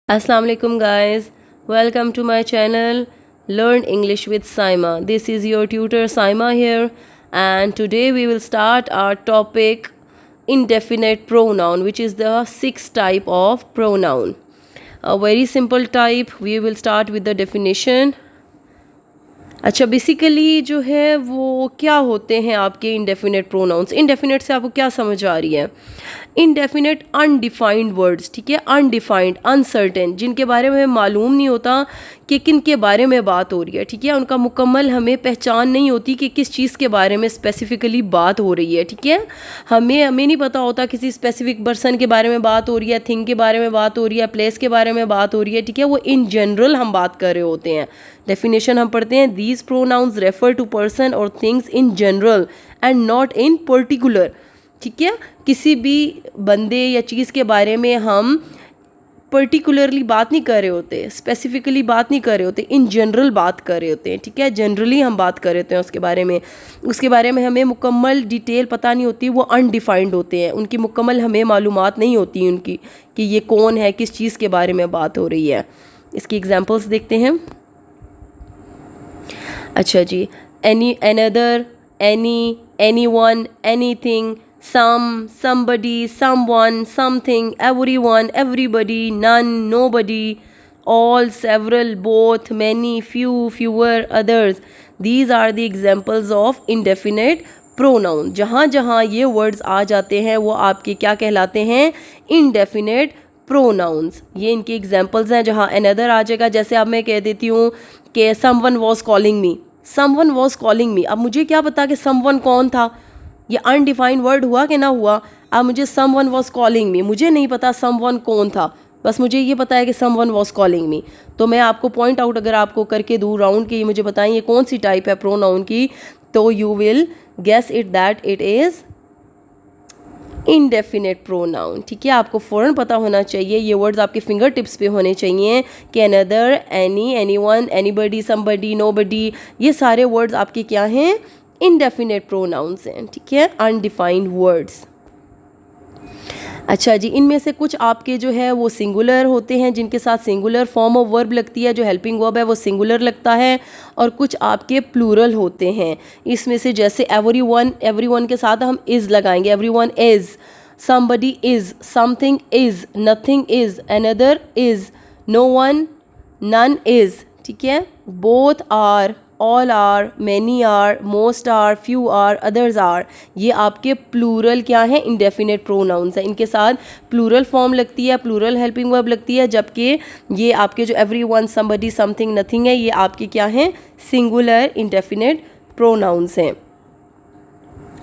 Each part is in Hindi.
Assalamu alaikum guys, welcome to my channel Learn English with Saima. This is your tutor Saima here, and today we will start our topic indefinite pronoun, which is the sixth type of pronoun. A very simple type. We will start with the definition. अच्छा, बेसिकली जो है वो क्या होते हैं आपके इंडेफिनेट प्रोनाउंस। इंडेफिनेट से आपको क्या समझ आ रही है? इंडेफिनेट अनडिफाइंड वर्ड्स, ठीक है, अनडिफाइंड, अनसर्टेन, जिनके बारे में मालूम नहीं होता कि किन के बारे में बात हो रही है, ठीक है, उनका मुकम्मल हमें पहचान नहीं होती कि किस चीज़ के बारे में स्पेसिफिकली बात हो रही है, ठीक है। हमें नहीं पता होता किसी स्पेसिफिक पर्सन के बारे में बात हो रही है, थिंग के बारे में बात हो रही है, प्लेस के बारे में बात हो रही है, ठीक है, वो इन जनरल हम बात कर रहे होते हैं। डेफिनेशन हम पढ़ते हैं, these pronouns refer to person और things in general and not in particular, ठीक है। किसी भी बंदे या चीज़ के बारे में हम पर्टिकुलरली बात नहीं कर रहे होते, स्पेसिफिकली बात नहीं कर रहे होते, इन जनरल बात कर रहे होते हैं, ठीक है। जनरली हम बात कर रहे होते हैं उसके बारे में हमें मुकम्मल डिटेल पता नहीं होती, वो अनडिफाइंड होते हैं, उनकी मुकम्मल हमें मालूमात नहीं होती उनकी कि ये कौन है, किस चीज़ के बारे में बात हो रही है। इसकी एग्जांपल्स देखते हैं। अच्छा जी, any, another, any, anyone, anything, some, somebody, someone, something, everyone, everybody, none, nobody, all, several, both, many, few, fewer, others. These are the examples of indefinite pronoun. जहाँ जहाँ ये words आ जाते हैं वो आपके क्या कहलाते हैं? indefinite pronouns. ये इनके examples हैं। जहाँ another आ जाएगा, जैसे अब मैं कह देती हूँ कि someone was calling me, someone was calling me। अब मुझे क्या पता कि someone कौन था? ये अनडिफाइंड वर्ड हुआ कि ना हुआ। अब मुझे समवन वॉज कॉलिंग मी, मुझे नहीं पता समवन कौन था, बस मुझे ये पता है कि समवन वॉज कॉलिंग मी। तो मैं आपको पॉइंट आउट अगर आपको करके दूँ राउंड की, मुझे बताएं ये कौन सी टाइप है प्रोनाउन की, तो you will guess it that it is indefinite pronoun, ठीक है। आपको फ़ौरन पता होना चाहिए, ये वर्ड्स आपके फिंगर टिप्स पे होने चाहिए कि another, any, anyone, anybody, somebody, nobody, ये सारे वर्ड्स आपके क्या हैं? इनडेफिनेट प्रोनाउंस हैं, ठीक है, अनडिफाइंड वर्ड्स। अच्छा जी, इनमें से कुछ आपके जो है वो सिंगुलर होते हैं, जिनके साथ सिंगुलर फॉर्म ऑफ वर्ब लगती है, जो हेल्पिंग वर्ब है वो सिंगुलर लगता है, और कुछ आपके प्लूरल होते हैं। इसमें से जैसे एवरीवन, एवरीवन के साथ हम इज़ लगाएंगे, everyone is, somebody is, something is, nothing is, another is, no one, none is, ठीक है, both are, all are, many are, most are, few are, others are, ये आपके प्लूरल क्या है? इंडेफिनेट प्रोनाउंस हैं। इनके साथ प्लूरल फॉर्म लगती है, प्लूरल हेल्पिंग वर्ब लगती है, जबकि ये आपके जो एवरीवन, समबडी, समथिंग, नथिंग है, ये आपके क्या हैं? सिंगुलर इंडेफिनेट प्रोनाउंस हैं।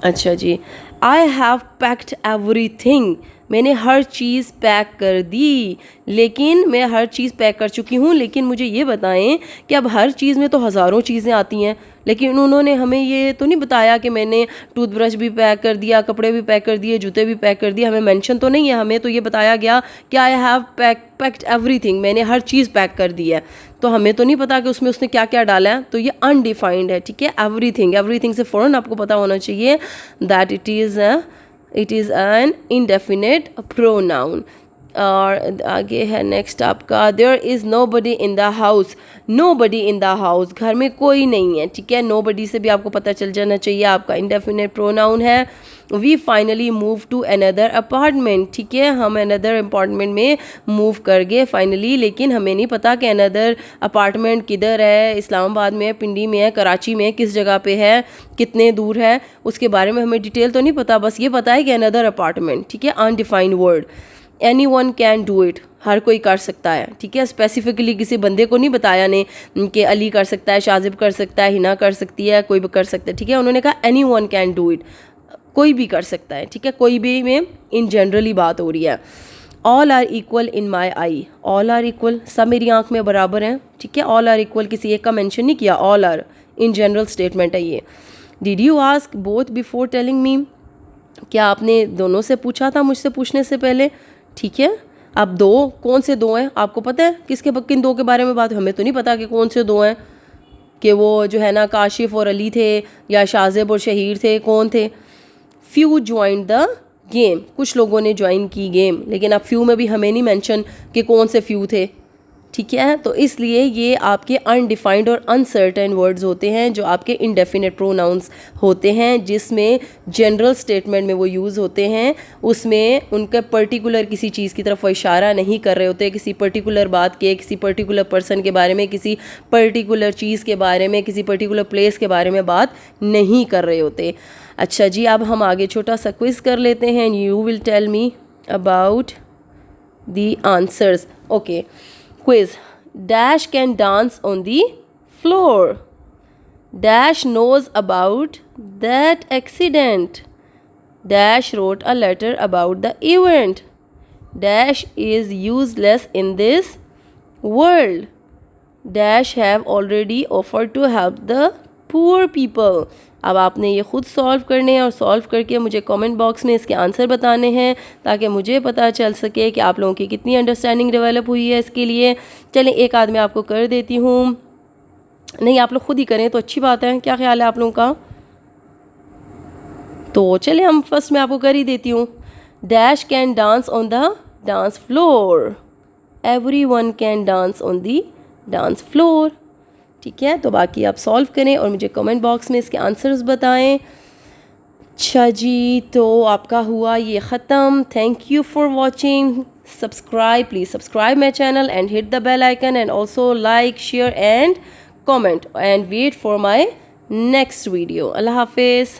अच्छा जी, आई हैव पैक्ड एवरीथिंग, मैंने हर चीज़ पैक कर दी, लेकिन मैं हर चीज़ पैक कर चुकी हूँ, लेकिन मुझे ये बताएं कि अब हर चीज़ में तो हज़ारों चीज़ें आती हैं, लेकिन उन्होंने हमें ये तो नहीं बताया कि मैंने टूथब्रश भी पैक कर दिया, कपड़े भी पैक कर दिए, जूते भी पैक कर दिए, हमें मेंशन तो नहीं है। हमें तो ये बताया गया कि आई हैव पैक्ड एवरीथिंग, मैंने हर चीज़ पैक कर दी है, तो हमें तो नहीं पता कि उसमें उसने क्या क्या डाला है, तो ये अनडिफाइंड है, ठीक है। एवरीथिंग, एवरीथिंग से फ़ौरन आपको पता होना चाहिए that it is an indefinite pronoun. और आगे है नेक्स्ट आपका, there is nobody in the house, nobody in the house, घर में कोई नहीं है, ठीक है। नोबडी से भी आपको पता चल जाना चाहिए आपका इंडेफिनेट प्रोनाउन है। We finally move to another apartment, ठीक है, हम अनदर अपार्टमेंट में मूव कर गए फाइनली, लेकिन हमें नहीं पता कि अनदर अपार्टमेंट किधर है, इस्लामाबाद में है, पिंडी में है, कराची में है, किस जगह पे है, कितने दूर है, उसके बारे में हमें डिटेल तो नहीं पता, बस ये पता है कि अनदर अपार्टमेंट, ठीक है, undefined word. Anyone can do it, हर कोई कर सकता है, ठीक है। स्पेसिफिकली किसी बंदे को नहीं बताया ने कि अली कर सकता है, शाजिब कर सकता है, हिना कर सकती है, कोई भी कर सकता है, ठीक है। उन्होंने कहा any one can do it, कोई भी कर सकता है, ठीक है, कोई भी में इन जनरली बात हो रही है। All are equal in my eye, all are equal, सब मेरी आंख में बराबर हैं, ठीक है। ऑल आर इक्वल, किसी एक का मेंशन नहीं किया, all are in general statement है ये। Did you ask both before telling me, क्या आपने दोनों से पूछा था मुझसे पूछने से पहले, ठीक है। अब दो, कौन से दो हैं आपको पता है? किन दो के बारे में बात? हमें तो नहीं पता कि कौन से दो हैं, कि वो जो है ना काशिफ और अली थे, या शाजिब और शहीर थे, कौन थे? फ्यू ज्वाइंड द गेम, कुछ लोगों ने ज्वाइन की गेम, लेकिन अब फ्यू में भी हमें नहीं मेंशन कि कौन से फ्यू थे, ठीक है। तो इसलिए ये आपके अनडिफाइंड और अनसर्टेन वर्ड्स होते हैं जो आपके इंडेफिनेट प्रोनाउंस होते हैं, जिसमें जनरल स्टेटमेंट में वो यूज़ होते हैं, उसमें उनके पर्टिकुलर किसी चीज़ की तरफ वो इशारा नहीं कर रहे होते, किसी पर्टिकुलर बात के, किसी पर्टिकुलर पर्सन के बारे में, किसी पर्टिकुलर चीज़ के बारे में, किसी पर्टिकुलर प्लेस के बारे में बात नहीं कर रहे होते। अच्छा जी, अब हम आगे छोटा सा क्विज़ कर लेते हैं। You will tell me about the answers. Okay, quiz. Dash can dance on the floor. Dash knows about that accident. Dash wrote a letter about the event. Dash is useless in this world. Dash have already offered to help the poor people. अब आपने ये ख़ुद सॉल्व करने हैं और सॉल्व करके मुझे कमेंट बॉक्स में इसके आंसर बताने हैं, ताकि मुझे पता चल सके कि आप लोगों की कितनी अंडरस्टैंडिंग डेवलप हुई है इसके लिए। चलें, एक आध मैं आपको कर देती हूँ, नहीं आप लोग खुद ही करें तो अच्छी बात है, क्या ख्याल है आप लोगों का? तो चलें हम फर्स्ट में आपको कर ही देती हूँ। Dash can dance on the dance floor, everyone can dance on the dance floor, ठीक है। तो बाकी आप सॉल्व करें और मुझे कमेंट बॉक्स में इसके आंसर्स बताएं। अच्छा जी, तो आपका हुआ ये ख़त्म। Thank you for watching. Subscribe, please subscribe my channel and hit the bell icon and also like, share and comment and wait for my next video. Allah Hafiz.